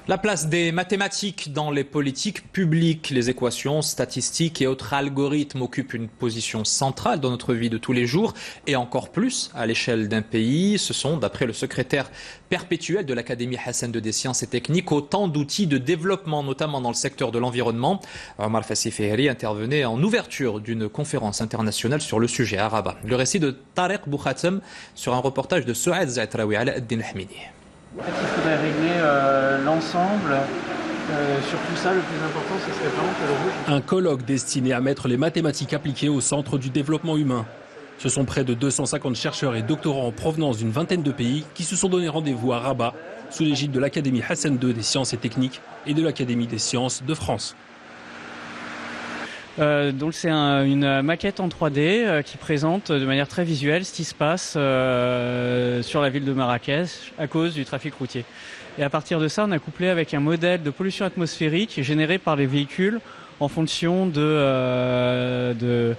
La place des mathématiques dans les politiques publiques, les équations, statistiques et autres algorithmes occupent une position centrale dans notre vie de tous les jours et encore plus à l'échelle d'un pays. Ce sont, d'après le secrétaire perpétuel de l'Académie Hassan II des sciences et techniques, autant d'outils de développement, notamment dans le secteur de l'environnement. Omar Fassi Fehri intervenait en ouverture d'une conférence internationale sur le sujet à Rabat. Le récit de Tariq Bouhatem sur un reportage de Souad Zaitraoui Ala Ad-Din Hamidi. En fait, il faudrait régler l'ensemble. Sur tout ça, le plus important, ce serait vraiment que le rouge... Un colloque destiné à mettre les mathématiques appliquées au centre du développement humain. Ce sont près de 250 chercheurs et doctorants en provenance d'une vingtaine de pays qui se sont donné rendez-vous à Rabat, sous l'égide de l'Académie Hassan II des sciences et techniques et de l'Académie des sciences de France. Donc c'est une maquette en 3D qui présente de manière très visuelle ce qui se passe sur la ville de Marrakech à cause du trafic routier. Et à partir de ça, on a couplé avec un modèle de pollution atmosphérique généré par les véhicules en fonction de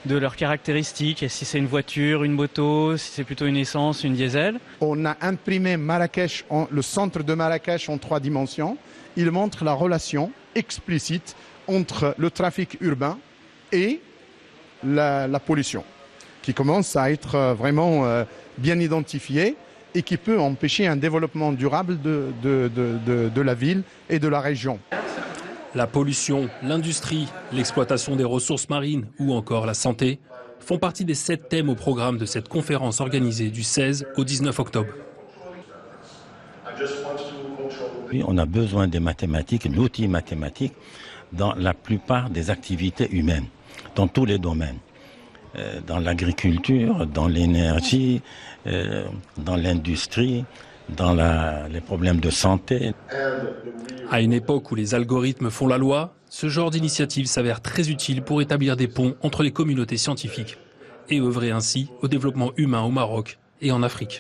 leurs caractéristiques, et si c'est une voiture, une moto, si c'est plutôt une essence, une diesel. On a imprimé Marrakech, le centre de Marrakech en 3 dimensions. Il montre la relation explicite entre le trafic urbain et la pollution, qui commence à être vraiment bien identifiée et qui peut empêcher un développement durable de la ville et de la région. La pollution, l'industrie, l'exploitation des ressources marines ou encore la santé font partie des 7 thèmes au programme de cette conférence organisée du 16 au 19 octobre. On a besoin des mathématiques, l'outil mathématique, dans la plupart des activités humaines, dans tous les domaines. Dans l'agriculture, dans l'énergie, dans l'industrie, dans les problèmes de santé. À une époque où les algorithmes font la loi, ce genre d'initiative s'avère très utile pour établir des ponts entre les communautés scientifiques et œuvrer ainsi au développement humain au Maroc et en Afrique.